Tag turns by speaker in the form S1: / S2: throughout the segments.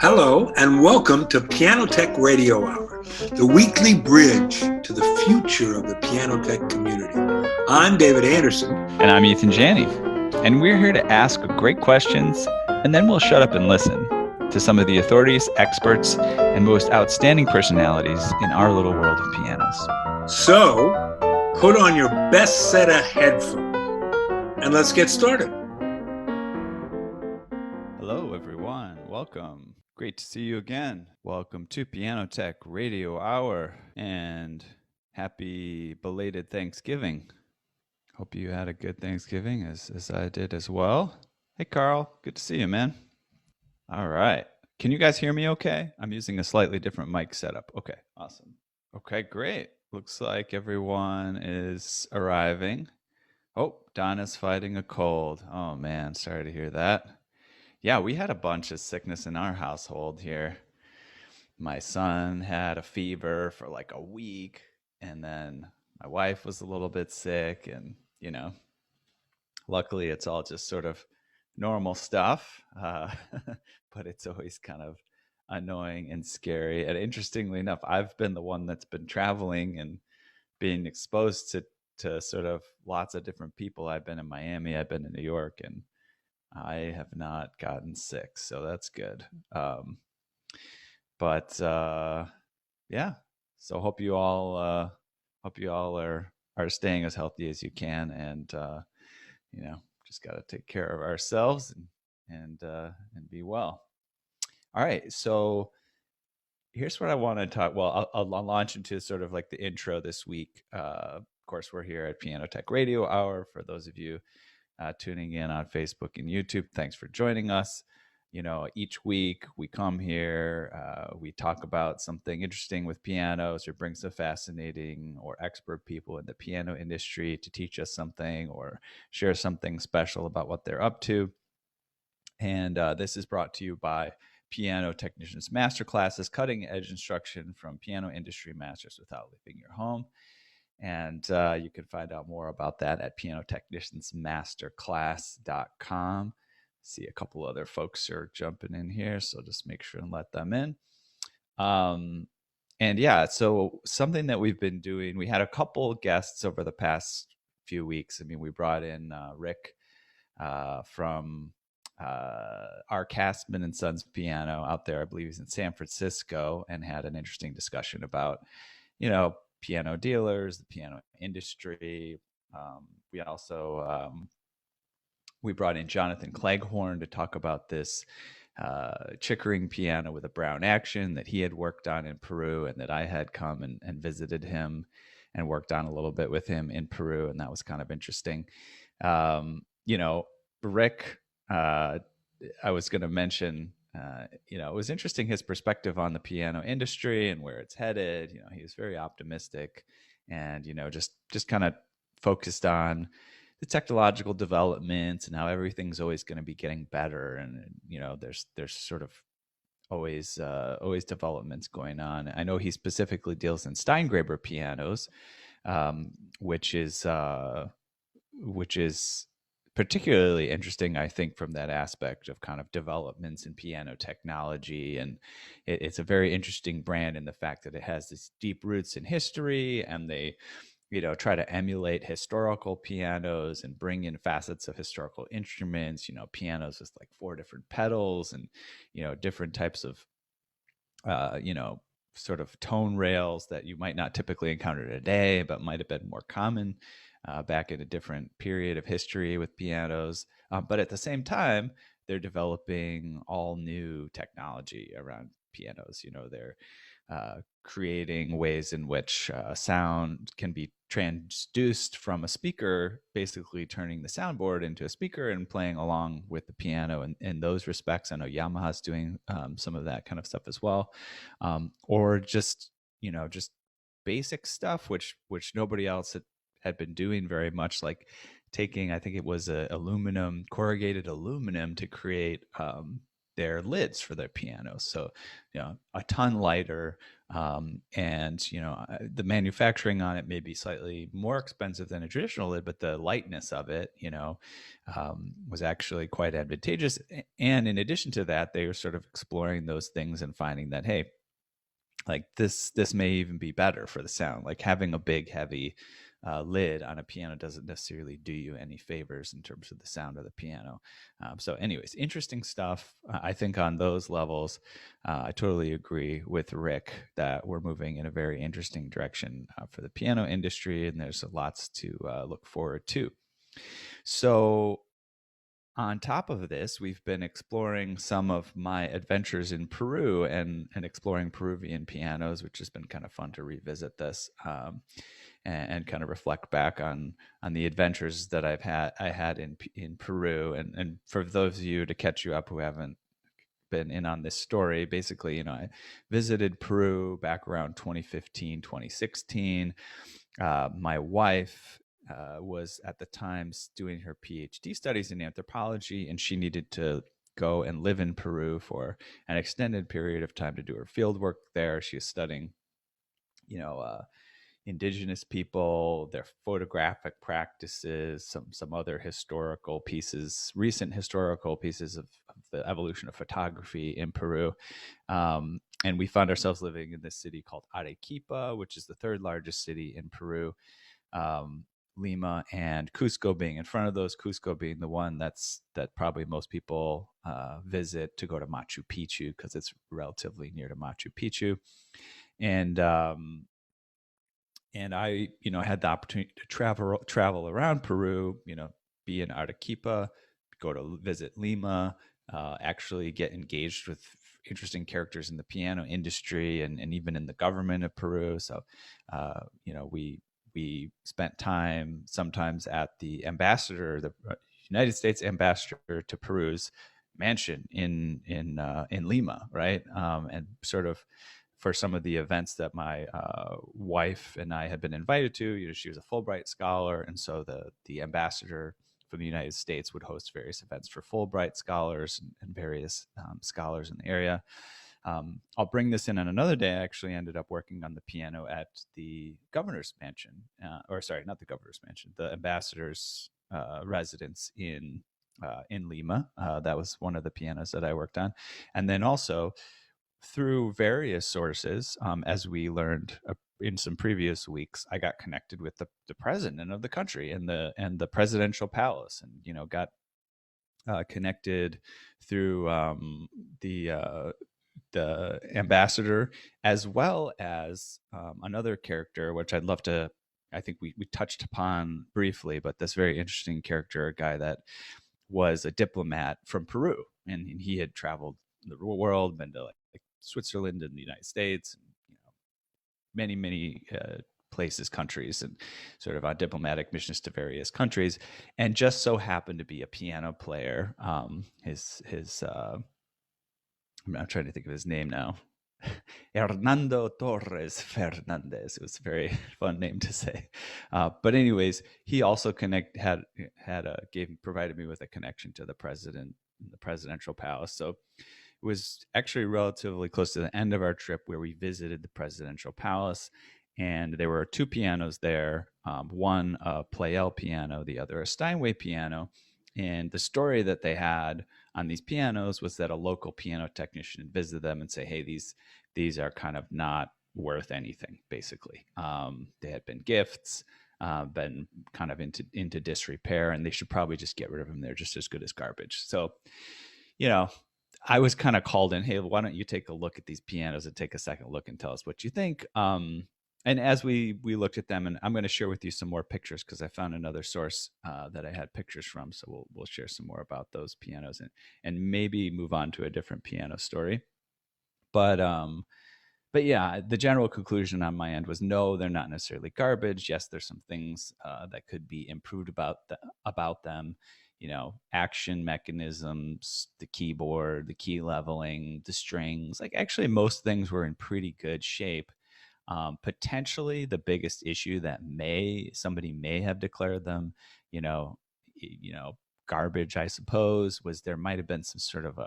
S1: Hello, and welcome to Piano Tech Radio Hour, the weekly bridge to the future of the piano tech community. I'm David Anderson.
S2: And I'm Eathan Janney. And we're here to ask great questions, and then we'll shut up and listen to some of the authorities, experts, and most outstanding personalities in our little world of pianos.
S1: So, put on your best set of headphones, and let's get started.
S2: Hello, everyone. Welcome. Great to see you again. Welcome to Piano Tech Radio Hour, and happy belated Thanksgiving. Hope you had a good Thanksgiving as I did as well. Hey, Carl. Good to see you, man. All right. Can you guys hear me okay? I'm using a slightly different mic setup. Okay, awesome. Okay, great. Looks like everyone is arriving. Oh, Donna's fighting a cold. Oh, man. Sorry to hear that. Yeah, we had a bunch of sickness in our household here. My son had a fever for like a week, and then my wife was a little bit sick, and, luckily it's all just sort of normal stuff, but it's always kind of annoying and scary. And interestingly enough, I've been the one that's been traveling and being exposed to sort of lots of different people. I've been in Miami, I've been in New York, and I have not gotten sick, so that's good. Yeah. So hope you all are staying as healthy as you can, and just got to take care of ourselves and be well. All right. So here's what I want to talk. Well, I'll launch into sort of like the intro this week. Of course, we're here at Piano Tech Radio Hour. For those of you tuning in on Facebook and YouTube, thanks for joining us. Each week we come here, we talk about something interesting with pianos, or bring some fascinating or expert people in the piano industry to teach us something or share something special about what they're up to. And this is brought to you by Piano Technicians Masterclasses, cutting edge instruction from piano industry masters without leaving your home. And you can find out more about that at pianotechniciansmasterclass.com. See a couple other folks are jumping in here, so just make sure and let them in. And yeah, so something that we've been doing, we had a couple guests over the past few weeks. I mean, we brought in Rick from our Castman and Sons piano out there. I believe he's in San Francisco, and had an interesting discussion about, piano dealers, the piano industry. We also we brought in Jonathan Cleghorn to talk about this Chickering piano with a brown action that he had worked on in Peru, and that I had come and visited him and worked on a little bit with him in Peru, and that was kind of interesting. Rick, I was going to mention, it was interesting, his perspective on the piano industry and where it's headed. He was very optimistic, and just kind of focused on the technological developments and how everything's always going to be getting better, and there's sort of always developments going on. I know he specifically deals in Steinway pianos, which is particularly interesting, I think, from that aspect of kind of developments in piano technology. And it's a very interesting brand in the fact that it has this deep roots in history, and they try to emulate historical pianos and bring in facets of historical instruments, pianos with like 4 different pedals, and different types of sort of tone rails that you might not typically encounter today, but might have been more common back in a different period of history with pianos. But at the same time, they're developing all new technology around pianos. They're creating ways in which sound can be transduced from a speaker, basically turning the soundboard into a speaker and playing along with the piano. And in those respects, I know Yamaha's doing some of that kind of stuff as well. Or just basic stuff, which nobody else had been doing very much, like taking, I think it was corrugated aluminum to create their lids for their pianos. So, a ton lighter, and the manufacturing on it may be slightly more expensive than a traditional lid, but the lightness of it, was actually quite advantageous. And in addition to that, they were sort of exploring those things and finding that, hey, like this may even be better for the sound. Like having a big, heavy lid on a piano doesn't necessarily do you any favors in terms of the sound of the piano. So anyways, interesting stuff. I think on those levels, I totally agree with Rick that we're moving in a very interesting direction for the piano industry, and there's lots to look forward to. So on top of this, we've been exploring some of my adventures in Peru and exploring Peruvian pianos, which has been kind of fun to revisit this, and kind of reflect back on the adventures that I had in Peru. And for those of you, to catch you up who haven't been in on this story, basically, I visited Peru back around 2015, 2016. My wife was at the time doing her PhD studies in anthropology, and she needed to go and live in Peru for an extended period of time to do her field work there. She was studying, indigenous people, their photographic practices, some other historical pieces, recent historical pieces of the evolution of photography in Peru. And we found ourselves living in this city called Arequipa, which is the third largest city in Peru. Lima and Cusco being in front of those, Cusco being the one that probably most people visit to go to Machu Picchu, because it's relatively near to Machu Picchu. And I, had the opportunity to travel around Peru, be in Arequipa, go to visit Lima, actually get engaged with interesting characters in the piano industry and even in the government of Peru. So, we spent time sometimes at the United States ambassador to Peru's mansion in Lima, right? And sort of for some of the events that my wife and I had been invited to. She was a Fulbright scholar, and so the ambassador from the United States would host various events for Fulbright scholars and various scholars in the area. I'll bring this in on another day. I actually ended up working on the piano at the governor's mansion, or sorry, not the governor's mansion, the ambassador's residence in Lima. That was one of the pianos that I worked on. And then also through various sources, as we learned in some previous weeks, I got connected with the president of the country and the presidential palace, and got connected through the ambassador, as well as another character, which I'd love to. I think we touched upon briefly, but this very interesting character, a guy that was a diplomat from Peru, and he had traveled the world, been to like Switzerland and the United States, and many places, countries, and sort of on diplomatic missions to various countries, and just so happened to be a piano player. His I'm trying to think of his name now. Hernando Torres Fernandez. It was a very fun name to say. But anyways, he also provided me with a connection to the president in the presidential palace. So it was actually relatively close to the end of our trip where we visited the presidential palace, and there were two pianos there. One a Pleyel piano, the other a Steinway piano. And the story that they had on these pianos was that a local piano technician had visited them and say, hey, these are kind of not worth anything, basically. They had been gifts, been kind of into disrepair, and they should probably just get rid of them. They're just as good as garbage. So, I was kind of called in, hey, why don't you take a look at these pianos and take a second look and tell us what you think? And as we looked at them, and I'm going to share with you some more pictures because I found another source that I had pictures from. So we'll share some more about those pianos and maybe move on to a different piano story. But yeah, the general conclusion on my end was no, they're not necessarily garbage. Yes, there's some things that could be improved about them. Action mechanisms, the keyboard, the key leveling, the strings. Like actually, most things were in pretty good shape. Potentially the biggest issue that somebody may have declared them, garbage, I suppose, was there might have been some sort of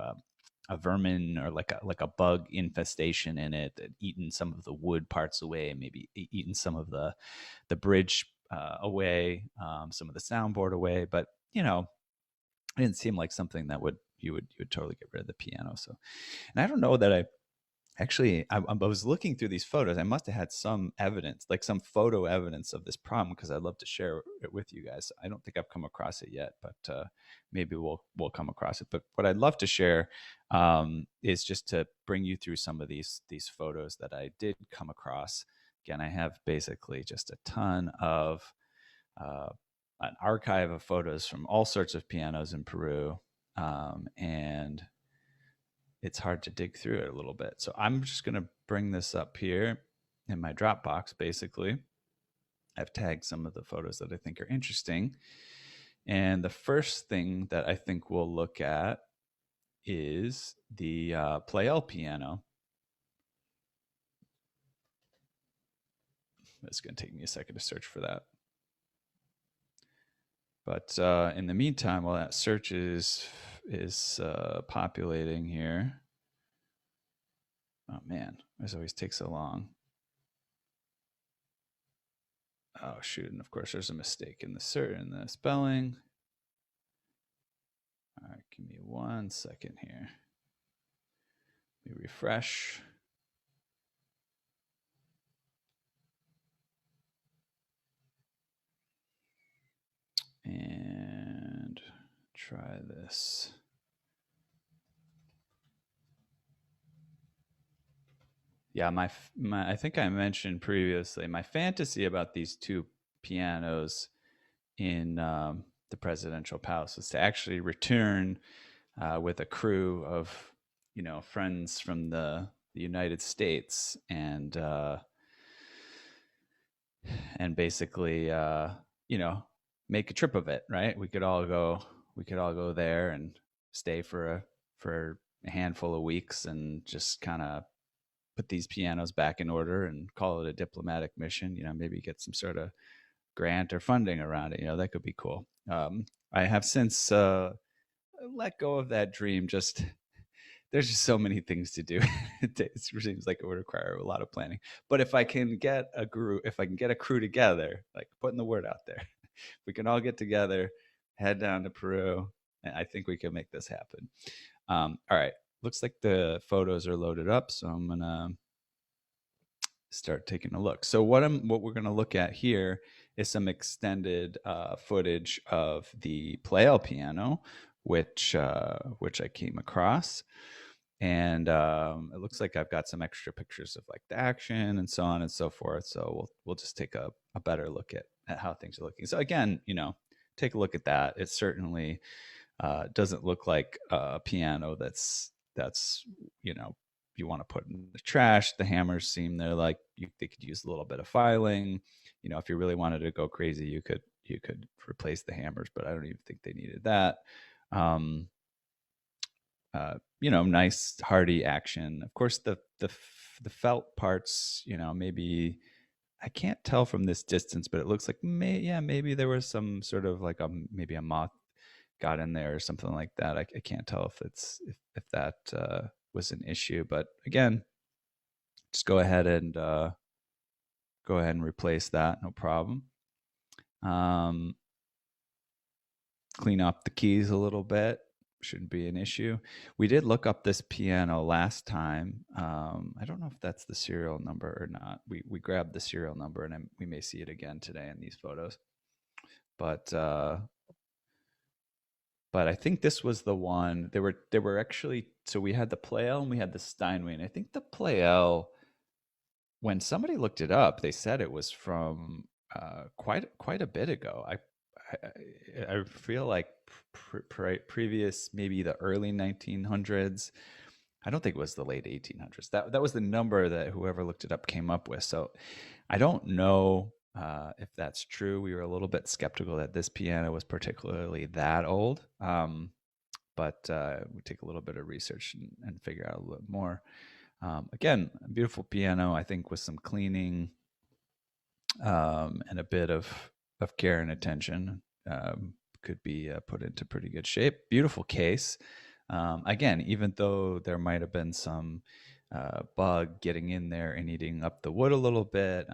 S2: vermin or like a bug infestation in it that eaten some of the wood parts away, maybe eaten some of the bridge away, some of the soundboard away. But it didn't seem like something that you would totally get rid of the piano. So, and I don't know that I was looking through these photos. I must have had some evidence, like some photo evidence of this problem, because I'd love to share it with you guys. I don't think I've come across it yet, but maybe we'll come across it. But what I'd love to share is just to bring you through some of these photos that I did come across. Again, I have basically just a ton of an archive of photos from all sorts of pianos in Peru, and it's hard to dig through it a little bit. So I'm just going to bring this up here in my Dropbox, basically. I've tagged some of the photos that I think are interesting. And the first thing that I think we'll look at is the Pleyel piano. It's going to take me a second to search for that. But in the meantime, while that search is populating here. Oh man, this always takes so long. Oh shoot, and of course there's a mistake in the spelling. All right, give me 1 second here. Let me refresh. And try this. Yeah, I think I mentioned previously my fantasy about these two pianos in the Presidential Palace was to actually return with a crew of friends from the United States and basically make a trip of it. Right? We could all go there and stay for a handful of weeks and just kind of put these pianos back in order and call it a diplomatic mission. Maybe get some sort of grant or funding around it. That could be cool. I have since let go of that dream. There's just so many things to do. It seems like it would require a lot of planning. But if I can get a crew together, like putting the word out there, we can all get together, head down to Peru, and I think we can make this happen. All right. Looks like the photos are loaded up, so I'm gonna start taking a look. So what we're gonna look at here is some extended footage of the Pleyel piano, which I came across, and it looks like I've got some extra pictures of like the action and so on and so forth. So we'll just take a better look at how things are looking. So again, take a look at that. It certainly doesn't look like a piano that's you want to put in the trash. The hammers seem they're like they could use a little bit of filing. If you really wanted to go crazy, you could replace the hammers, but I don't even think they needed that. Nice hearty action. Of course, the felt parts, maybe I can't tell from this distance, but it looks like maybe there was some sort of like maybe a moth got in there or something like that. I can't tell if that was an issue, but again, just go ahead and replace that, no problem. Clean up the keys a little bit, shouldn't be an issue. We did look up this piano last time. I don't know if that's the serial number or not. We grabbed the serial number, and we may see it again today in these photos, but I think this was the one. There were actually, so we had the Pleyel and we had the Steinway, and I think the Pleyel, when somebody looked it up, they said it was from quite a bit ago. I feel like previous, maybe the early 1900s. I don't think it was the late 1800s. That was the number that whoever looked it up came up with. So I don't know if that's true. We were a little bit skeptical that this piano was particularly that old, but we take a little bit of research and figure out a little more. Again, a beautiful piano, I think, with some cleaning and a bit of care and attention, could be put into pretty good shape. Beautiful case. Again, even though there might have been some bug getting in there and eating up the wood a little bit,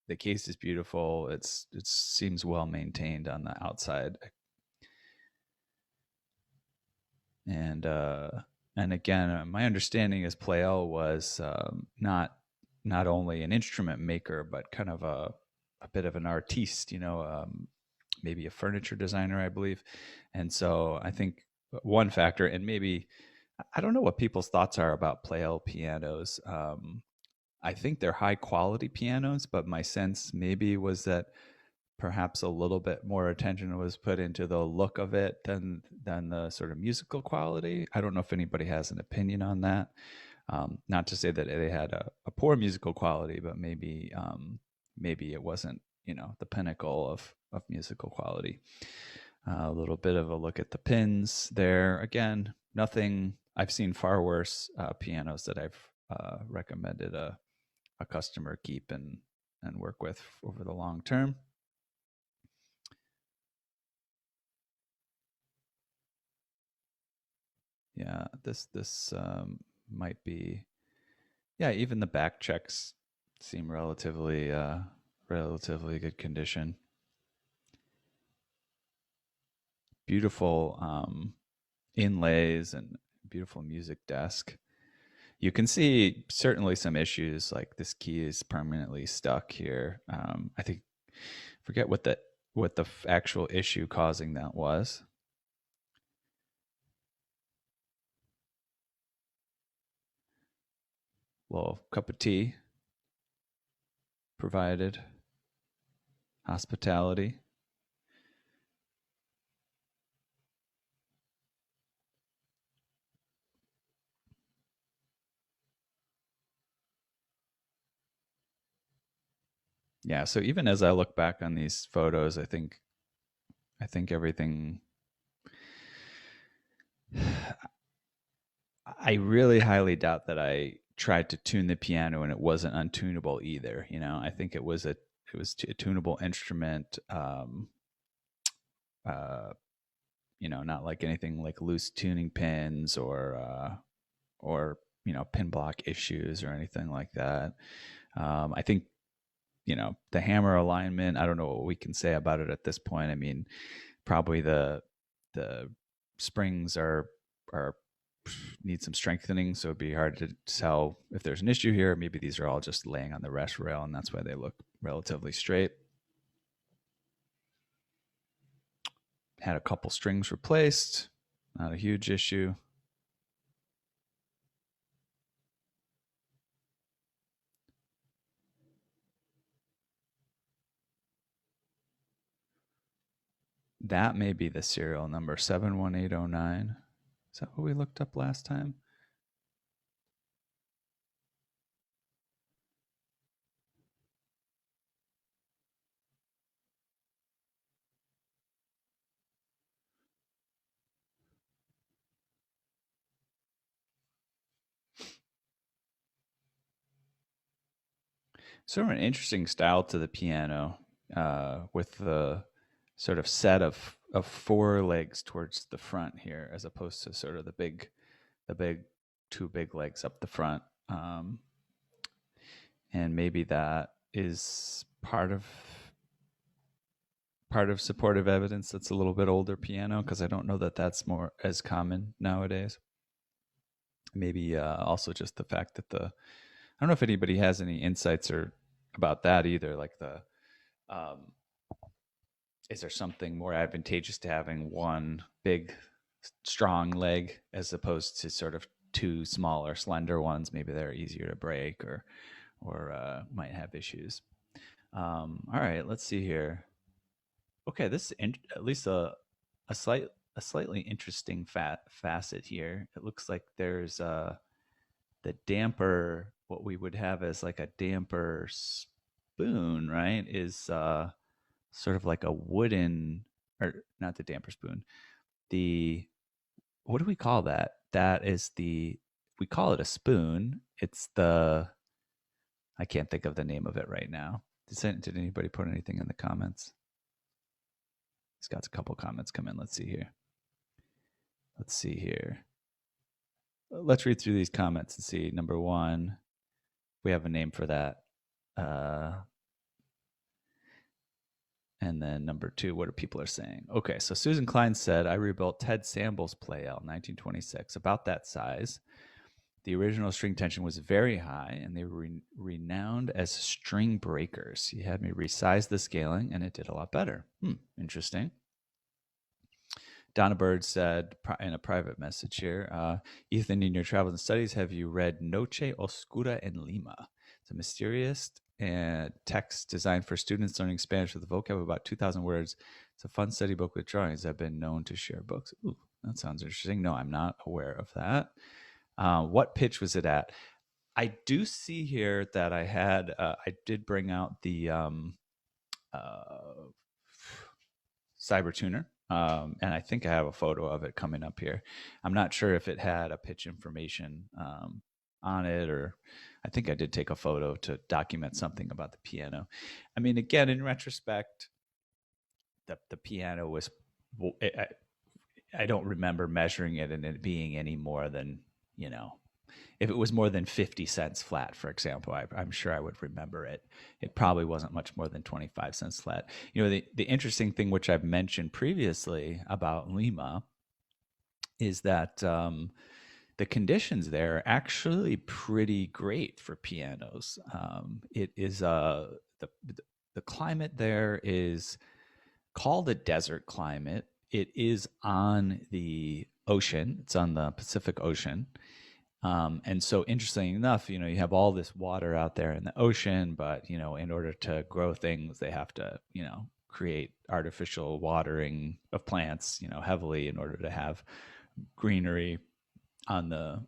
S2: the case is beautiful. It seems well maintained on the outside, and again, my understanding is Pleyel was not only an instrument maker, but kind of a bit of an artiste, maybe a furniture designer, I believe. And so I think one factor, and maybe I don't know what people's thoughts are about Pleyel pianos. I think they're high quality pianos, but my sense maybe was that perhaps a little bit more attention was put into the look of it than the sort of musical quality. I don't know if anybody has an opinion on that. Not to say that they had a poor musical quality, but maybe it wasn't, the pinnacle of musical quality. A little bit of a look at the pins there. Again, nothing. I've seen far worse pianos that I've recommended a customer keep and work with over the long term. Yeah, this might be. Yeah, even the back checks seem relatively good condition. Beautiful inlays and beautiful music desk. You can see certainly some issues, like this key is permanently stuck here. I think forget what the actual issue causing that was. Little cup of tea provided. Hospitality. Yeah, so even as I look back on these photos, I think everything, I really highly doubt that I tried to tune the piano and it wasn't untunable either. I think it was a tunable instrument. Not like anything like loose tuning pins or pin block issues or anything like that. I think the hammer alignment, I don't know what we can say about it at this point. I mean, probably the springs are need some strengthening, so it'd be hard to tell if there's an issue here. Maybe these are all just laying on the rest rail and that's why they look relatively straight. Had a couple strings replaced, not a huge issue. That may be the serial number, 71809. Is that what we looked up last time? Sort of an interesting style to the piano, with the sort of set of four legs towards the front here, as opposed to sort of the big two big legs up the front. And maybe that is part of supportive evidence that's a little bit older piano, because I don't know that that's more as common nowadays. Maybe also just the fact that I don't know if anybody has any insights or about that either. Like is there something more advantageous to having one big, strong leg as opposed to sort of two smaller, slender ones? Maybe they're easier to break or might have issues. All right, let's see here. Okay, this is at least a slightly interesting facet here. It looks like there's the damper, what we would have as like a damper spoon, right, is sort of like a wooden, or not the damper spoon. What do we call that? That is we call it a spoon. It's I can't think of the name of it right now. Did anybody put anything in the comments? He's got a couple comments come in. Let's see here. let's read through these comments and see. Number one, we have a name for that. And then number two, what are people are saying? Okay, so Susan Klein said, I rebuilt Ted Samble's Pleyel, 1926, about that size. The original string tension was very high, and they were renowned as string breakers. He had me resize the scaling, and it did a lot better. Interesting. Donna Bird said in a private message here, Eathan, in your travels and studies, have you read Noche Oscura en Lima? It's a mysterious text designed for students learning Spanish with a vocab of about 2,000 words. It's a fun study book with drawings. I've been known to share books. Ooh, that sounds interesting. No, I'm not aware of that. What pitch was it at? I do see here that I did bring out the Cyber Tuner. And I think I have a photo of it coming up here. I'm not sure if it had a pitch information on it, or I think I did take a photo to document something about the piano. I mean, again, in retrospect, the piano was, I don't remember measuring it and it being any more than, if it was more than 50 cents flat, for example, I'm sure I would remember it. It probably wasn't much more than 25 cents flat. The interesting thing, which I've mentioned previously about Lima, is that the conditions there are actually pretty great for pianos. It is the climate there is called a desert climate. It is on the ocean. It's on the Pacific Ocean. And so interestingly enough, you have all this water out there in the ocean, but, in order to grow things, they have to, create artificial watering of plants, heavily in order to have greenery on the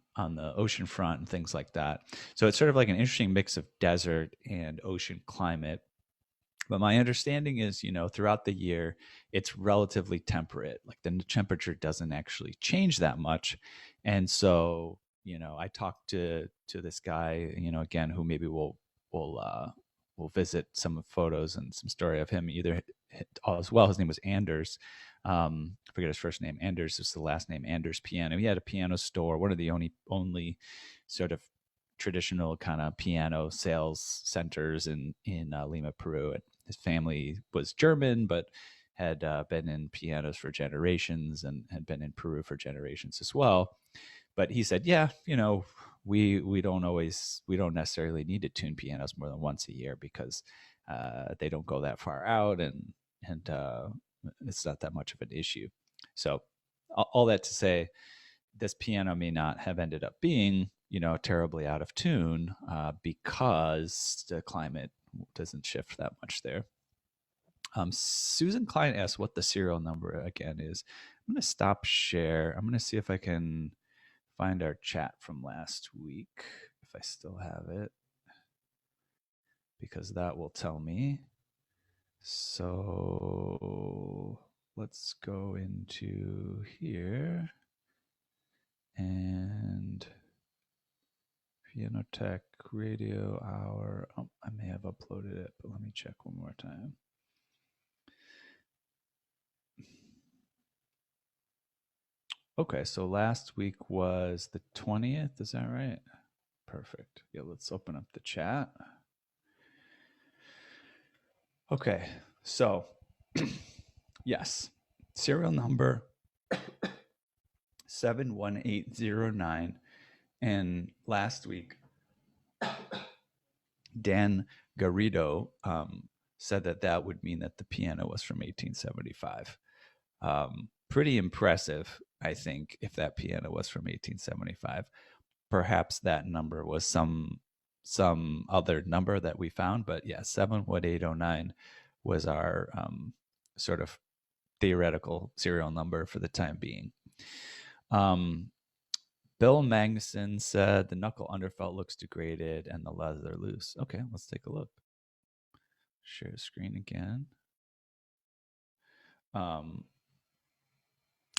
S2: ocean front and things like that. So it's sort of like an interesting mix of desert and ocean climate. But my understanding is, throughout the year, it's relatively temperate. Like the temperature doesn't actually change that much. And so, I talked to this guy, again, who maybe we'll visit some photos and some story of him either as well. His name was Anders. I forget his first name. Anders is the last name. Anders Piano. He had a piano store, one of the only sort of traditional kind of piano sales centers in Lima, Peru. And his family was German, but had been in pianos for generations and had been in Peru for generations as well. But he said, yeah, we don't necessarily need to tune pianos more than once a year because they don't go that far out, and it's not that much of an issue. So all that to say, this piano may not have ended up being, terribly out of tune because the climate doesn't shift that much there. Susan Klein asked what the serial number again is. I'm going to stop share. I'm going to see if I can find our chat from last week, if I still have it, because that will tell me. So let's go into here and Piano Tech Radio Hour. Oh, I may have uploaded it, but let me check one more time. Okay, so last week was the 20th, is that right? Perfect. Yeah, let's open up the chat. Okay, so yes, serial number 71809. And last week, Dan Garrido said that would mean that the piano was from 1875. Pretty impressive, I think, if that piano was from 1875. Perhaps that number was some other number that we found, but yeah, 71809 was our sort of theoretical serial number for the time being. Bill Magnuson said the knuckle underfelt looks degraded and the leather loose. Okay, let's take a look. Share screen again.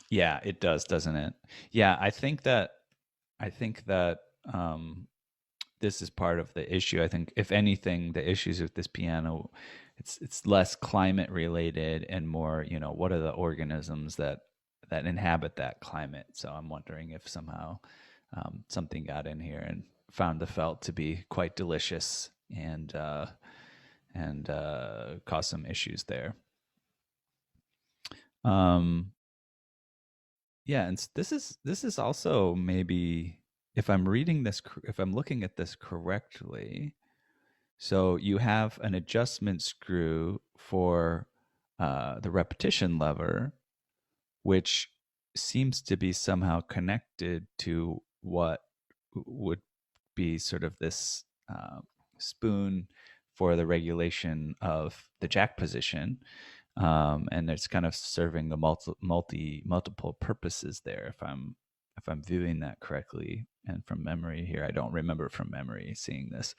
S2: Yeah, it does, doesn't it? Yeah, I think that this is part of the issue. I think, if anything, the issues with this piano, it's less climate related and more, what are the organisms that inhabit that climate? So I'm wondering if somehow something got in here and found the felt to be quite delicious and caused some issues there. Yeah, and this is also maybe, if I'm reading this, if I'm looking at this correctly. So you have an adjustment screw for the repetition lever, which seems to be somehow connected to what would be sort of this spoon for the regulation of the jack position. And it's kind of serving the multiple purposes there. If I'm viewing that correctly, and from memory here, I don't remember from memory seeing this.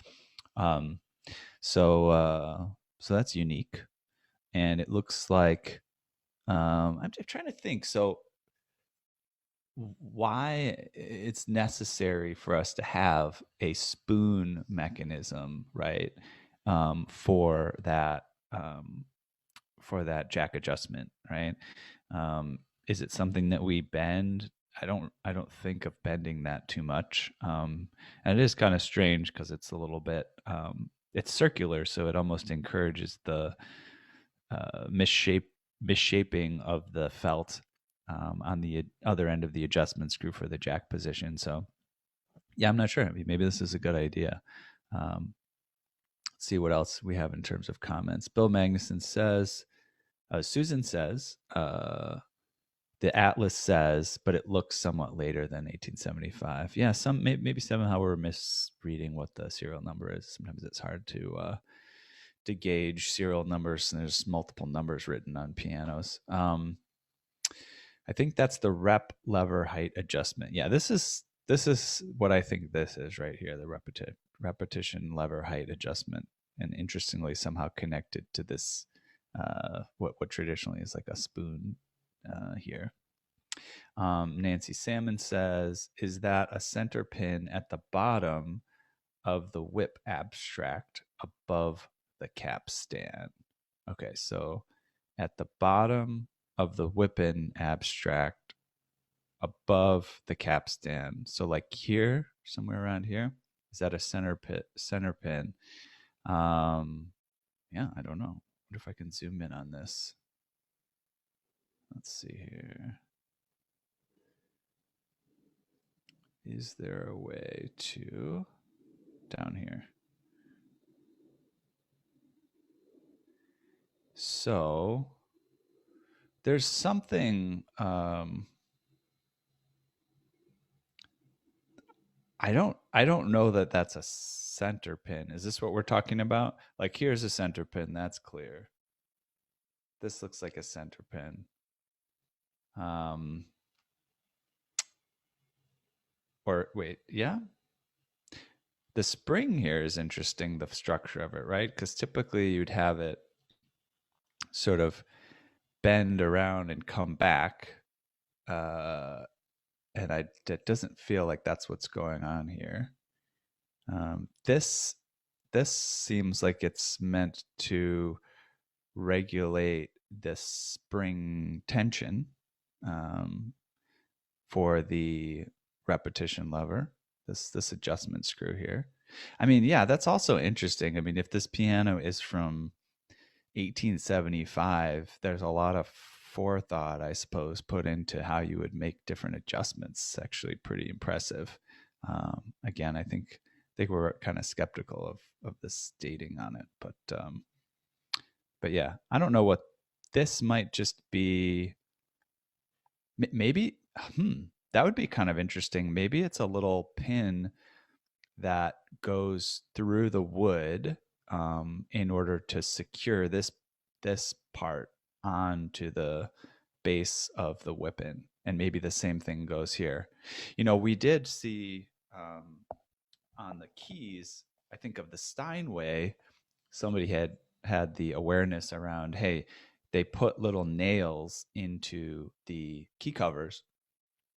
S2: So that's unique, and it looks like I'm trying to think. So why it's necessary for us to have a spoon mechanism, right? For that jack adjustment, right? Is it something that we bend? I don't think of bending that too much. And it is kind of strange because it's a little bit it's circular, so it almost encourages the misshaping of the felt on the other end of the adjustment screw for the jack position. So yeah, I'm not sure. I mean, maybe this is a good idea. Let's see what else we have in terms of comments. Bill Magnuson says, Susan says, the atlas says, but it looks somewhat later than 1875. Yeah, maybe somehow we're misreading what the serial number is. Sometimes it's hard to gauge serial numbers, and there's multiple numbers written on pianos. I think that's the rep lever height adjustment. Yeah, this is what I think this is right here, the repetition lever height adjustment, and interestingly somehow connected to this what traditionally is like a spoon here. Nancy Salmon says, is that a center pin at the bottom of the whip abstract above the capstan? Okay, so at the bottom of the whipping abstract above the capstan. So like here, somewhere around here, is that a center pin? Yeah, I don't know. What if I can zoom in on this? Let's see here. Is there a way to down here? So there's something I don't know that that's a center pin. Is this what we're talking about? Like here's a center pin, that's clear. This looks like a center pin. Or wait, yeah. The spring here is interesting, the structure of it, right? Because typically you'd have it sort of bend around and come back. And it doesn't feel like that's what's going on here. This seems like it's meant to regulate the spring tension for the repetition lever, this adjustment screw here. I mean, yeah, that's also interesting. I mean, if this piano is from 1875, there's a lot of forethought, I suppose, put into how you would make different adjustments. Actually pretty impressive. Again, I think we're kind of skeptical of this dating on it, but yeah, I don't know what this might just be. Maybe that would be kind of interesting. Maybe it's a little pin that goes through the wood in order to secure this part onto the base of the whipping, and maybe the same thing goes here. You know, we did see on the keys, I think of the Steinway, somebody had the awareness around, hey, they put little nails into the key covers,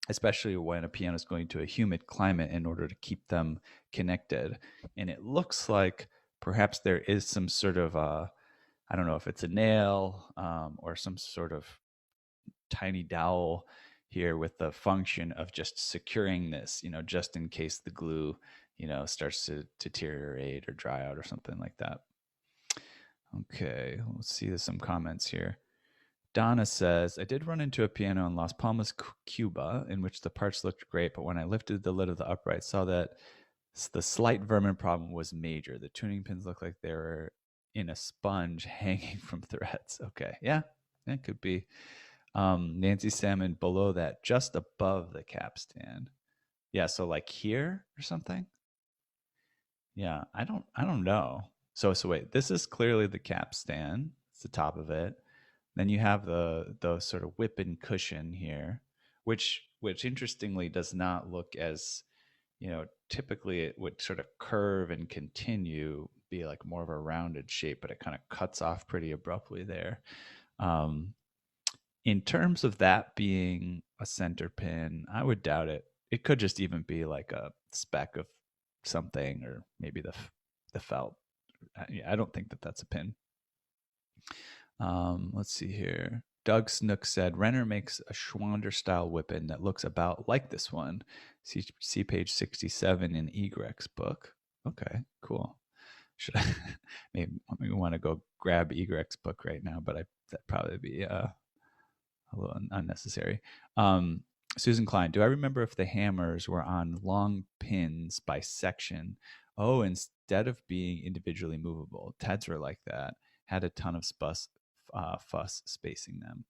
S2: especially when a piano is going to a humid climate, in order to keep them connected. And it looks like perhaps there is some sort of I don't know if it's a nail or some sort of tiny dowel here with the function of just securing this, just in case the glue, starts to deteriorate or dry out or something like that. Okay, let's see some comments here. Donna says, I did run into a piano in Las Palmas, Cuba, in which the parts looked great, but when I lifted the lid of the upright, saw that the slight vermin problem was major. The tuning pins looked like they were in a sponge hanging from threads. Okay, yeah, that could be. Nancy Salmon below that, just above the capstan. Yeah, so like here or something. Yeah, I don't know. So wait, this is clearly the capstan. It's the top of it. Then you have the sort of whip and cushion here, which interestingly does not look as, typically it would sort of curve and continue, be like more of a rounded shape, but it kind of cuts off pretty abruptly there. In terms of that being a center pin, I would doubt it. It could just even be like a speck of something, or maybe the felt. I don't think that that's a pin. Let's see here. Doug Snook said, Renner makes a Schwander style whippin that looks about like this one. See page 67 in Egrek's book. Okay, cool. Should I maybe want to go grab Egrek's book right now, but that'd probably be a little unnecessary. Susan Klein, do I remember if the hammers were on long pins by section? Oh, instead of being individually movable. Ted's were like that. Had a ton of fuss spacing them.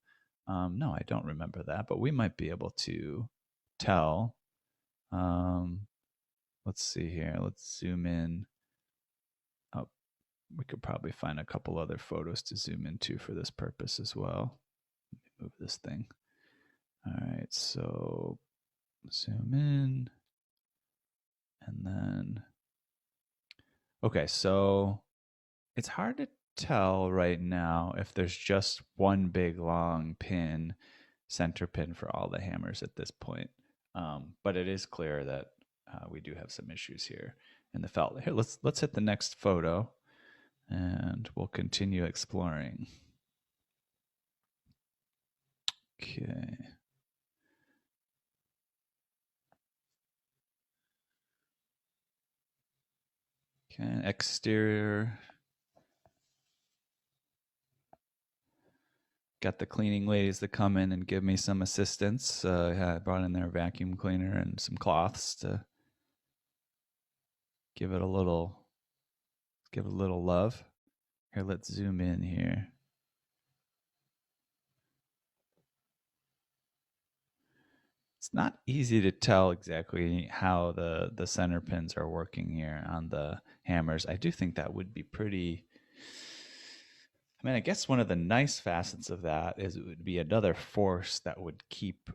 S2: No, I don't remember that, but we might be able to tell. Let's see here. Let's zoom in. Oh, we could probably find a couple other photos to zoom into for this purpose as well. Let me move this thing. All right, so zoom in. And then, okay, so it's hard to tell right now if there's just one big long pin, center pin for all the hammers at this point. But it is clear that we do have some issues here in the felt. Here, let's hit the next photo, and we'll continue exploring. Okay. Okay, exterior. Got the cleaning ladies to come in and give me some assistance. I brought in their vacuum cleaner and some cloths to give it a little love. Here, let's zoom in here. It's not easy to tell exactly how the center pins are working here on the hammers. I do think that would be pretty. I mean, I guess one of the nice facets of that is it would be another force that would keep,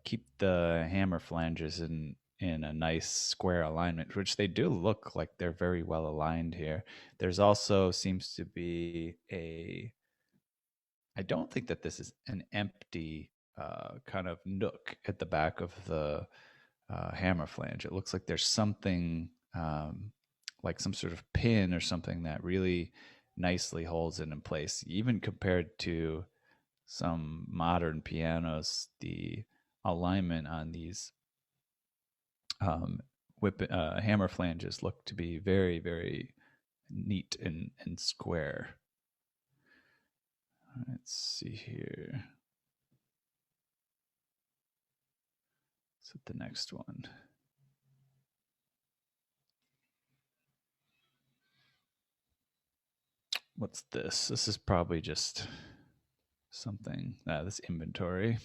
S2: keep the hammer flanges in a nice square alignment, which they do look like they're very well aligned here. There's also seems to be I don't think that this is an empty kind of nook at the back of the hammer flange. It looks like there's something like some sort of pin or something that really nicely holds it in place. Even compared to some modern pianos, the alignment on these hammer flanges look to be very, very neat and square. Let's see here. Let's hit the next one. What's this? This is probably just something. This inventory.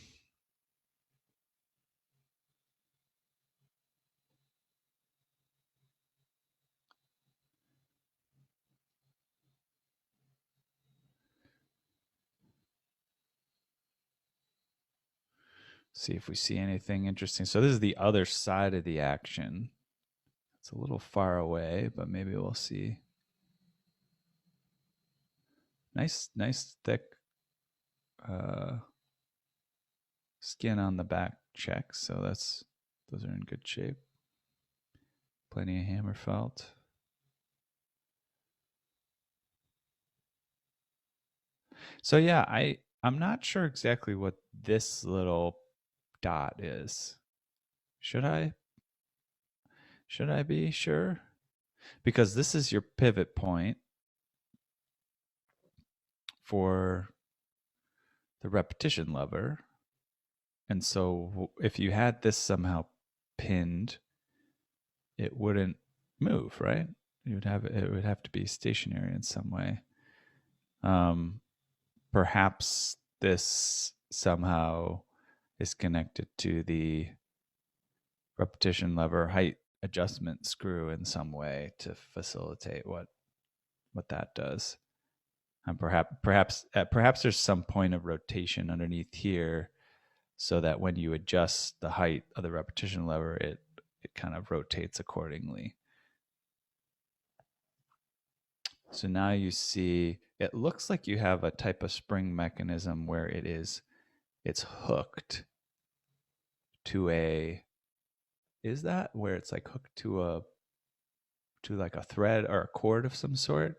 S2: See if we see anything interesting. So this is the other side of the action. It's a little far away, but maybe we'll see. Nice thick skin on the back check. So those are in good shape. Plenty of hammer felt. So yeah, I'm not sure exactly what this little dot is. Should I be sure? Because this is your pivot point for the repetition lever. And so if you had this somehow pinned, it wouldn't move, right? It would have to be stationary in some way. Perhaps this somehow is connected to the repetition lever height adjustment screw in some way to facilitate what that does. And perhaps there's some point of rotation underneath here, so that when you adjust the height of the repetition lever, it kind of rotates accordingly. So now you see, it looks like you have a type of spring mechanism where it's hooked to is that where it's like hooked to like a thread or a cord of some sort?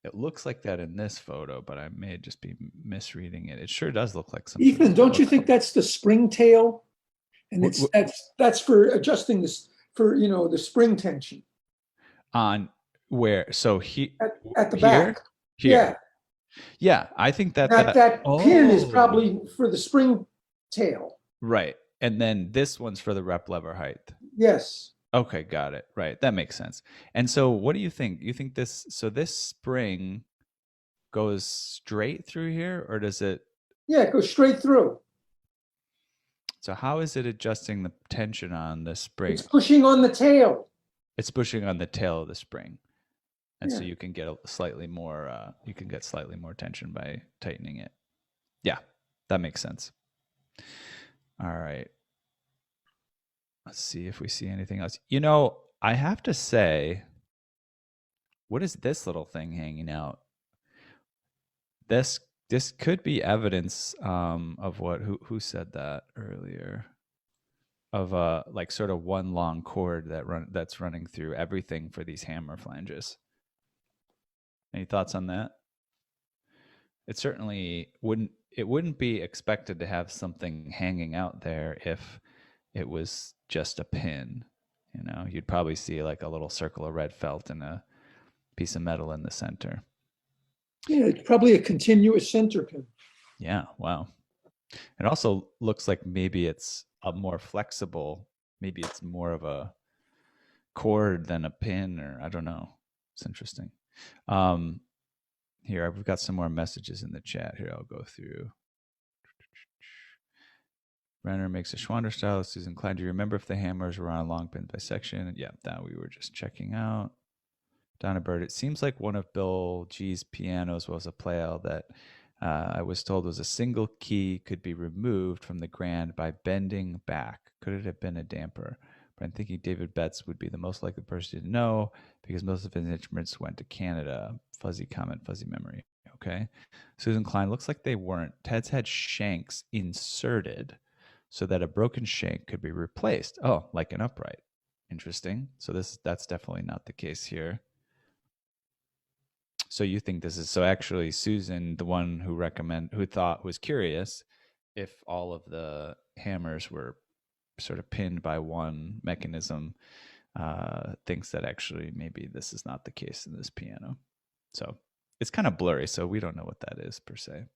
S2: It looks like that in this photo, but I may just be misreading it. It sure does look like something.
S3: Eathan, don't you think that's the spring tail? And that's for adjusting this, for the spring tension.
S2: On where? So
S3: at the back.
S2: Here. Yeah, I think that
S3: pin is probably for the spring tail.
S2: Right. And then this one's for the rep lever height.
S3: Yes.
S2: Okay, got it. Right. That makes sense. And so what do you think? You think this spring goes straight through here, or does it?
S3: Yeah, it goes straight through.
S2: So how is it adjusting the tension on the spring?
S3: It's pushing on the tail.
S2: It's pushing on the tail of the spring. And so you can get slightly more tension by tightening it. Yeah, that makes sense. All right. Let's see if we see anything else. I have to say, what is this little thing hanging out? This could be evidence of what, who said that earlier? Of like sort of one long cord that's running through everything for these hammer flanges. Any thoughts on that? It certainly wouldn't be expected to have something hanging out there if it was just a pin. You'd probably see like a little circle of red felt and a piece of metal in the center.
S3: Yeah, it's probably a continuous center pin.
S2: Yeah, wow. It also looks like maybe it's a more flexible, maybe it's more of a cord than a pin, or I don't know. It's interesting. Here, we've got some more messages in the chat here. I'll go through. Renner makes a Schwander style. Susan Klein, do you remember if the hammers were on long pins by section? Yeah, that we were just checking out. Donna Bird, it seems like one of Bill G's pianos was a Pleyel that I was told was a single key, could be removed from the grand by bending back. Could it have been a damper? But I'm thinking David Betts would be the most likely person to know because most of his instruments went to Canada. Fuzzy comment, fuzzy memory. Okay. Susan Klein, looks like they weren't. Ted's had shanks inserted so that a broken shank could be replaced. Oh, like an upright. Interesting. So that's definitely not the case here. So you think this is, so actually Susan, the one who was curious if all of the hammers were sort of pinned by one mechanism, thinks that actually maybe this is not the case in this piano. So it's kind of blurry, so we don't know what that is per se.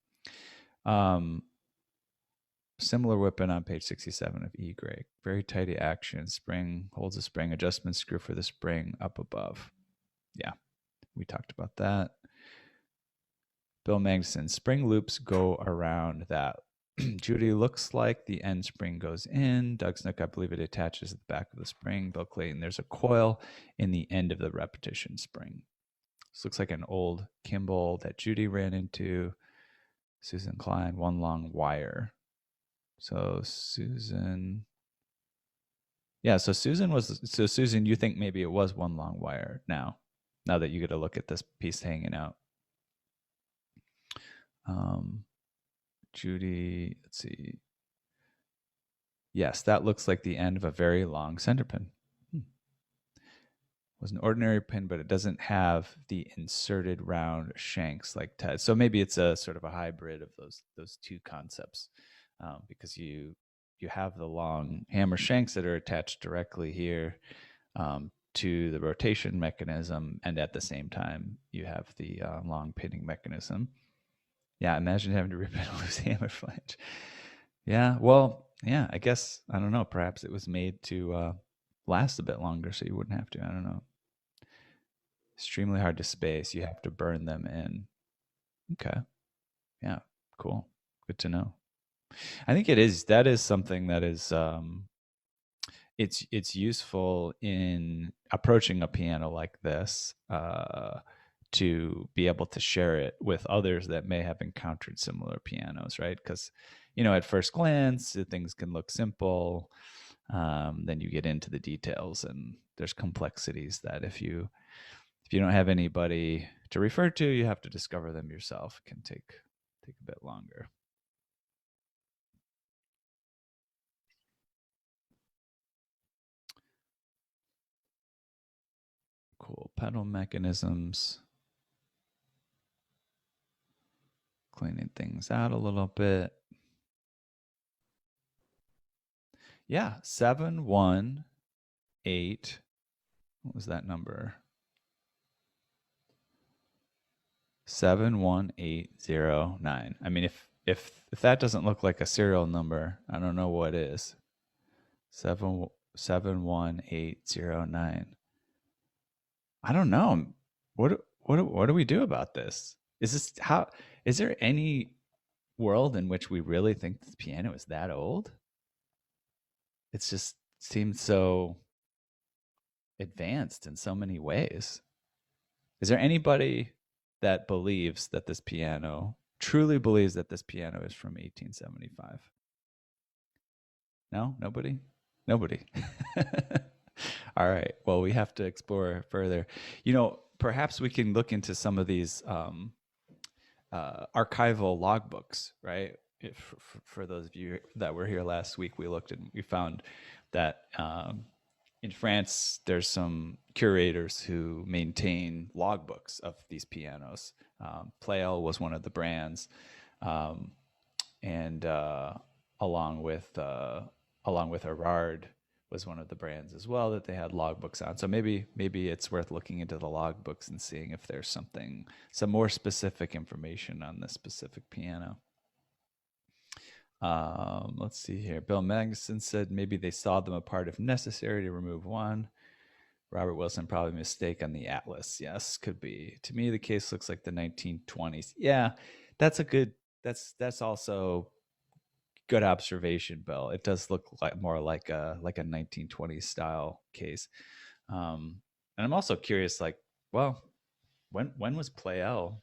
S2: Similar weapon on page 67 of E. Gray. Very tidy action. Spring holds a spring. Adjustment screw for the spring up above. Yeah, we talked about that. Bill Magnuson. Spring loops go around that. Judy, looks like the end spring goes in. Doug Snook, I believe it attaches at the back of the spring. Bill Clayton, there's a coil in the end of the repetition spring. This looks like an old Kimball that Judy ran into. Susan Klein, one long wire. So Susan, Susan, you think maybe it was one long wire now that you get a look at this piece hanging out. Judy, let's see. Yes, that looks like the end of a very long center pin. was an ordinary pin, but it doesn't have the inserted round shanks like Ted. So maybe it's a sort of a hybrid of those two concepts, because you have the long hammer shanks that are attached directly here to the rotation mechanism, and at the same time you have the long pinning mechanism. Yeah, imagine having to rip in a loose hammer flange. Yeah, well, yeah, I guess, I don't know, perhaps it was made to last a bit longer so you wouldn't have to. I don't know. Extremely hard to space. You have to burn them in. Okay. Yeah, cool. Good to know. I think that is something that is it's useful in approaching a piano like this, to be able to share it with others that may have encountered similar pianos, right? Because, at first glance, things can look simple. Then you get into the details, and there's complexities that if you don't have anybody to refer to, you have to discover them yourself. It can take a bit longer. Cool. Pedal mechanisms. Cleaning things out a little bit. Yeah, 718. What was that number? 71809. I mean, if that doesn't look like a serial number, I don't know what is. 71809. I don't know. What do we do about this? Is there any world in which we really think the piano is that old? It just seems so advanced in so many ways. Is there anybody that believes that this piano truly believes that this piano is from 1875? No, nobody. All right. Well, we have to explore further. Perhaps we can look into some of these archival logbooks, right? For those of you that were here last week, we looked and we found that in France, there's some curators who maintain logbooks of these pianos. Pleyel was one of the brands, and along with Erard was one of the brands as well that they had logbooks on. So maybe it's worth looking into the logbooks and seeing if there's some more specific information on this specific piano. Let's see here. Bill Magnuson said maybe they saw them apart if necessary to remove one. Robert Wilson, probably mistake on the Atlas. Yes, could be. To me, the case looks like the 1920s. Yeah, that's also good observation, Bill. It does look more like a 1920s style case. And I'm also curious, like, well, when was Pleyel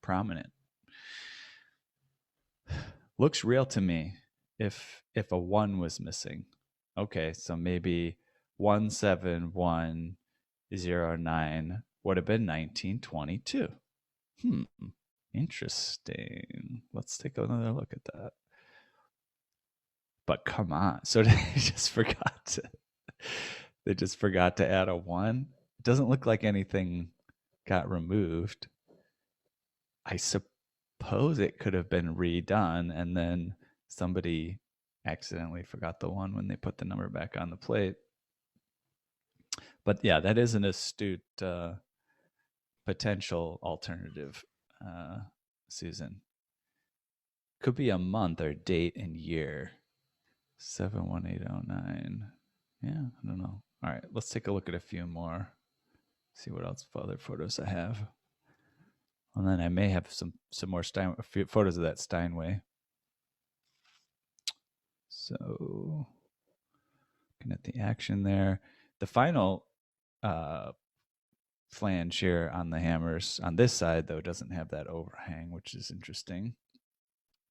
S2: prominent? Looks real to me. If a 1 was missing, okay, so maybe 17109 would have been 1922. Interesting. Let's take another look at that. But come on, so they just forgot to add a 1. It doesn't look like anything got removed. I suppose it could have been redone, and then somebody accidentally forgot the 1 when they put the number back on the plate. But yeah, that is an astute potential alternative, Susan. Could be a month or date and year. 71809. Yeah, I don't know. All right, let's take a look at a few more. See what else other photos I have. And then I may have some more photos of that Steinway. So, looking at the action there. The final flange here on the hammers on this side, though, doesn't have that overhang, which is interesting.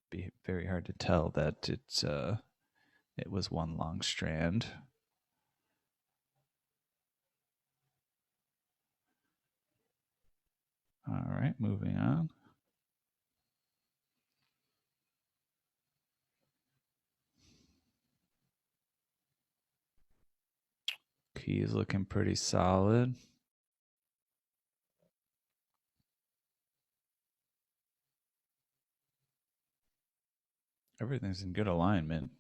S2: Be very hard to tell that it was one long strand. All right, moving on. Key is looking pretty solid. Everything's in good alignment.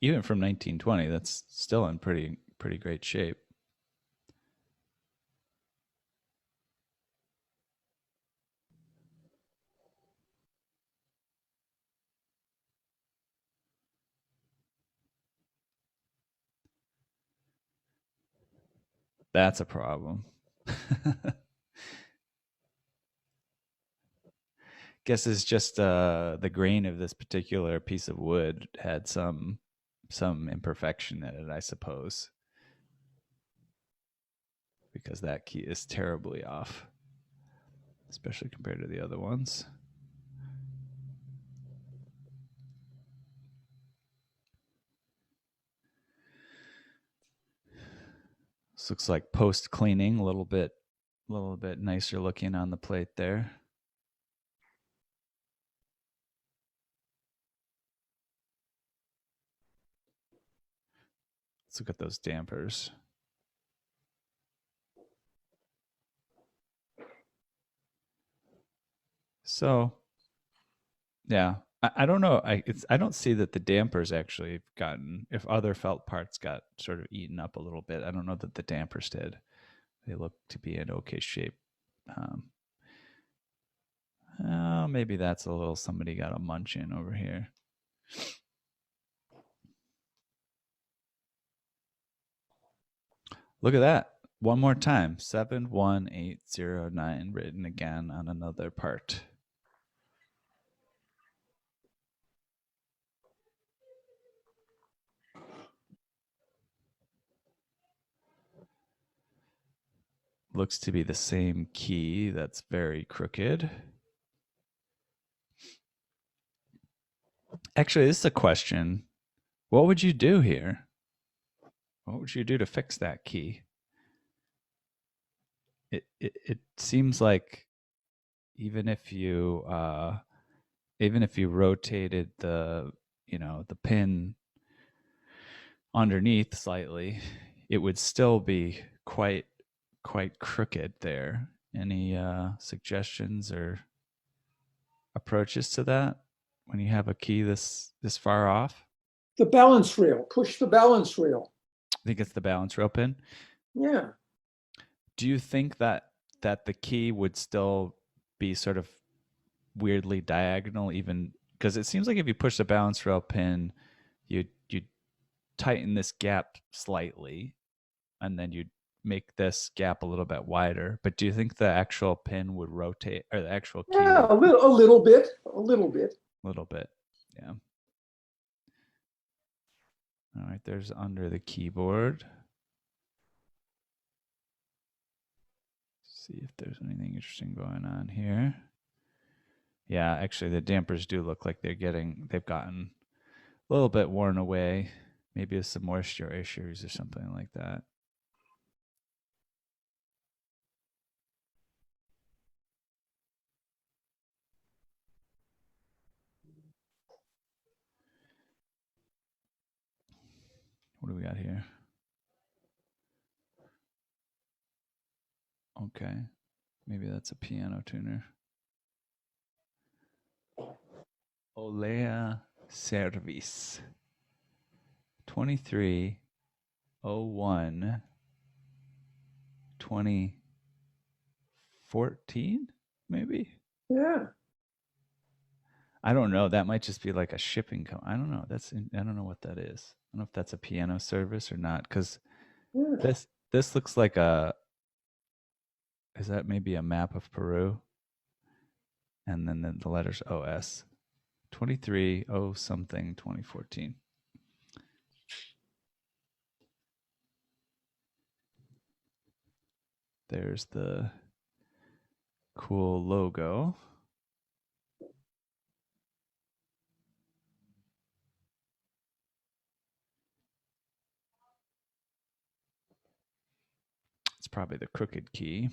S2: Even from 1920, that's still in pretty great shape. That's a problem. Guess it's just the grain of this particular piece of wood had some imperfection in it, I suppose, because that key is terribly off, especially compared to the other ones. This looks like post cleaning, a little bit nicer looking on the plate there. Let's look at those dampers. So, yeah, I don't know. I don't see that the dampers actually have gotten, if other felt parts got sort of eaten up a little bit, I don't know that the dampers did. They look to be in okay shape. Maybe that's a little, somebody got a munch in over here. Look at that. One more time. 71809 written again on another part. Looks to be the same key. That's very crooked. Actually, this is a question. What would you do here? What would you do to fix that key? It seems like even if you rotated the pin underneath slightly, it would still be quite crooked there. Any suggestions or approaches to that when you have a key this far off?
S3: The balance rail. Push the balance rail.
S2: I think it's the balance rail pin.
S3: Yeah.
S2: Do you think that the key would still be sort of weirdly diagonal, even because it seems like if you push the balance rail pin, you tighten this gap slightly, and then you'd make this gap a little bit wider. But do you think the actual pin would rotate, or the actual key?
S3: Yeah, a little bit. A little bit.
S2: Yeah. All right, there's under the keyboard. See if there's anything interesting going on here. Yeah, actually the dampers do look like they've gotten a little bit worn away. Maybe it's some moisture issues or something like that. What do we got here? Okay, maybe that's a piano tuner. Olea Service 2301 2014, maybe?
S3: Yeah.
S2: I don't know. That might just be like a shipping I don't know. I don't know what that is. I don't know if that's a piano service or not, because this looks like is that maybe a map of Peru? And then the letters OS. 23 something 2014. There's the cool logo. It's probably the crooked key.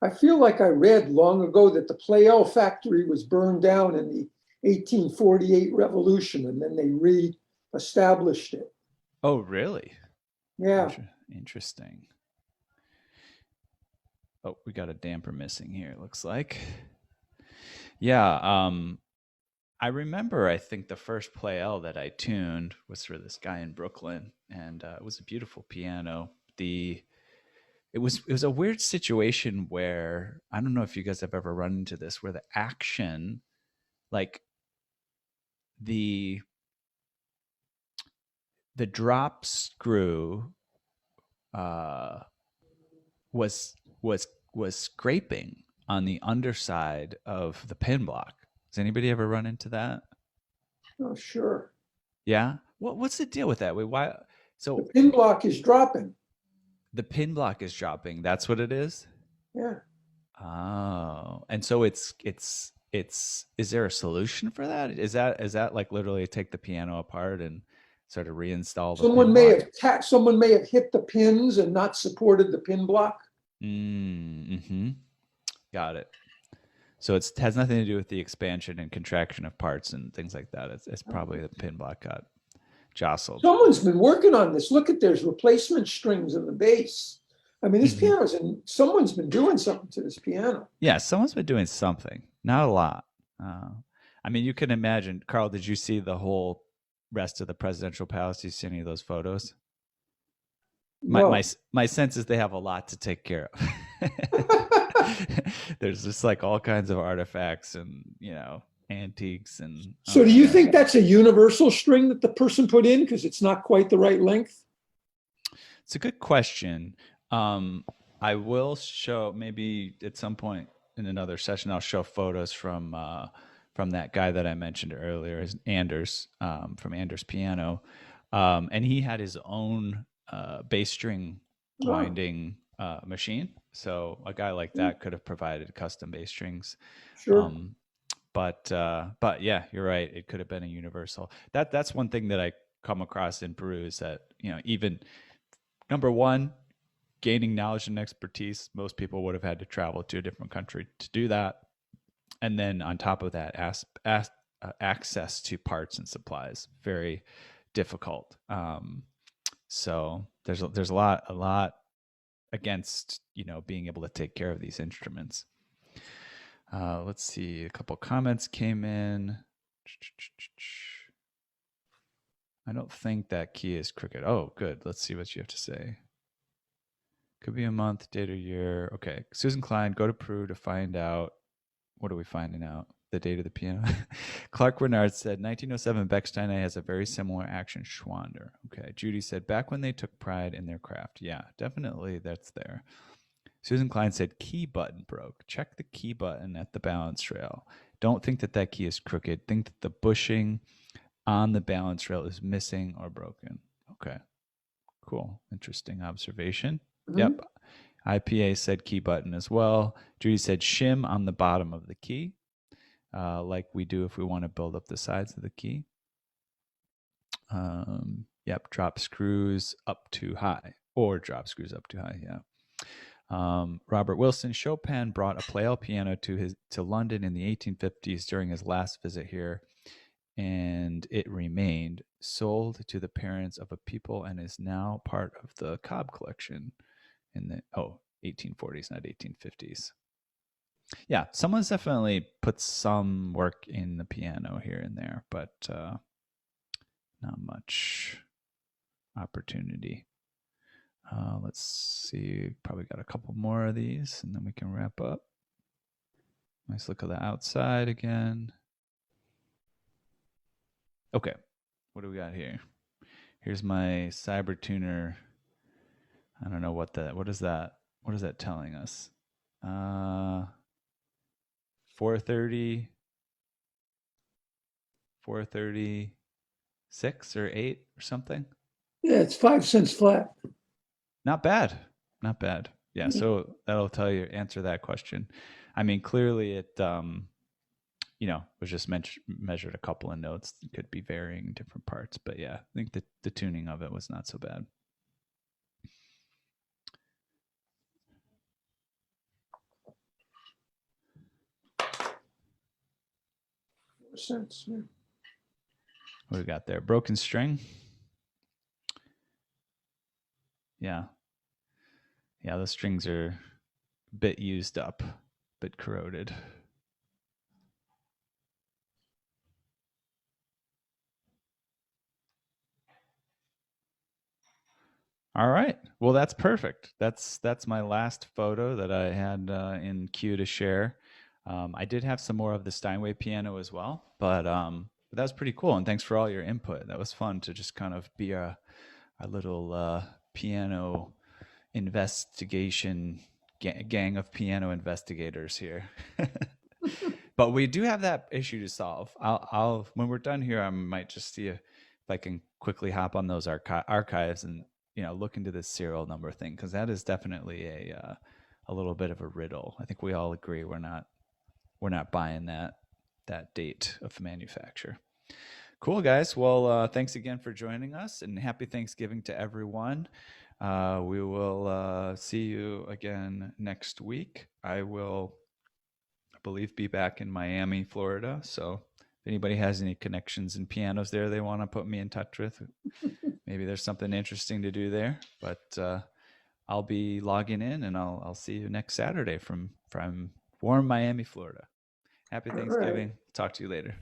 S3: I feel like I read long ago that the Pleyel factory was burned down in the 1848 revolution, and then they re-established it.
S2: Oh, really?
S3: Yeah.
S2: Interesting. Oh, we got a damper missing here, it looks like. Yeah, I remember, I think the first Pleyel that I tuned was for this guy in Brooklyn, and it was a beautiful piano. It was a weird situation where, I don't know if you guys have ever run into this, where the action, like the drop screw was scraping on the underside of the pin block. Has anybody ever run into that?
S3: Oh, sure.
S2: Yeah. What's the deal with that? Why?
S3: The
S2: So
S3: pin block is dropping.
S2: the pin block is dropping. That's what it is.
S3: Yeah.
S2: Oh, and so it's. Is there a solution for that? Is that like literally take the piano apart and sort of reinstall the
S3: Someone
S2: pin
S3: may
S2: block?
S3: have someone may have hit the pins and not supported the pin block.
S2: Mm-hmm. Got it. So it has nothing to do with the expansion and contraction of parts and things like that. It's probably the pin block got jostled.
S3: Someone's been working on this. Look at, there's replacement strings in the bass. I mean, this piano's, and someone's been doing something to this piano.
S2: Yeah, someone's been doing something. Not a lot. I mean, you can imagine. Carl, did you see the whole rest of the presidential palace? Did you see any of those photos?
S3: No.
S2: My sense is they have a lot to take care of. There's just like all kinds of artifacts and, antiques and.
S3: So do you think that's a universal string that the person put in because it's not quite the right length?
S2: It's a good question. I will show, maybe at some point in another session, I'll show photos from that guy that I mentioned earlier, is Anders, from Anders Piano, and he had his own bass string winding machine. So a guy like that could have provided custom bass strings.
S3: Sure.
S2: But yeah, you're right. It could have been a universal. That's one thing that I come across in Peru is that, even number one, gaining knowledge and expertise, most people would have had to travel to a different country to do that. And then on top of that, access to parts and supplies, very difficult. So there's a lot against, being able to take care of these instruments. Let's see, a couple comments came in. I don't think that key is crooked. Oh, good. Let's see what you have to say. Could be a month, date, or year. Okay. Susan Klein, go to Peru to find out. What are we finding out? The date of the piano. Clark Renard said, 1907 Bechstein has a very similar action schwander. Okay. Judy said, back when they took pride in their craft. Yeah, definitely that's there. Susan Klein said, key button broke. Check the key button at the balance rail. Don't think that key is crooked. Think that the bushing on the balance rail is missing or broken. Okay. Cool. Interesting observation. Mm-hmm. Yep. IPA said key button as well. Judy said shim on the bottom of the key, like we do if we want to build up the sides of the key. Yep. Drop screws up too high, or drop screws up too high. Yeah. Robert Wilson, Chopin brought a Pleyel piano to London in the 1850s during his last visit here, and it remained, sold to the parents of a people, and is now part of the Cobb collection in the 1840s, not 1850s. Yeah, someone's definitely put some work in the piano here and there, but not much opportunity. Let's see, probably got a couple more of these and then we can wrap up. Nice look at the outside again. Okay, what do we got here? Here's my Cybertuner. I don't know what is that telling us? 436 or 8 or something.
S3: Yeah, it's 5 cents flat.
S2: Not bad. Yeah, so that'll answer that question. I mean, clearly it was just measured a couple of notes. It could be varying different parts, but yeah, I think the tuning of it was not so bad.
S3: sense. Yeah.
S2: What do we got there? Broken string. Yeah. Yeah, the strings are a bit used up, a bit corroded. All right. Well, that's perfect. That's my last photo that I had in queue to share. I did have some more of the Steinway piano as well, but that was pretty cool. And thanks for all your input. That was fun to just kind of be a little piano investigation gang of piano investigators here. But we do have that issue to solve. I'll when we're done here, I might just see if I can quickly hop on those archives and look into this serial number thing, because that is definitely a little bit of a riddle. I think we all agree we're not buying that date of manufacture. Cool, guys. Well, thanks again for joining us, and happy Thanksgiving to everyone. We will see you again next week. I will, I believe, be back in Miami, Florida. So if anybody has any connections and pianos there they want to put me in touch with, maybe there's something interesting to do there. But I'll be logging in, and I'll see you next Saturday from warm Miami, Florida. Happy Thanksgiving.
S3: Right.
S2: Talk to you later.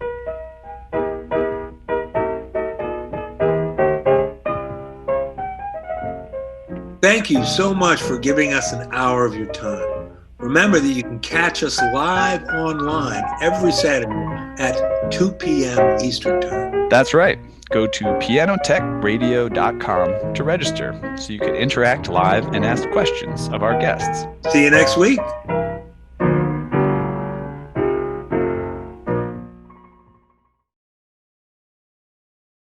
S1: Thank you so much for giving us an hour of your time. Remember that you can catch us live online every Saturday at 2 p.m. Eastern Time.
S2: That's right. Go to pianotechradio.com to register so you can interact live and ask questions of our guests.
S1: See you next week.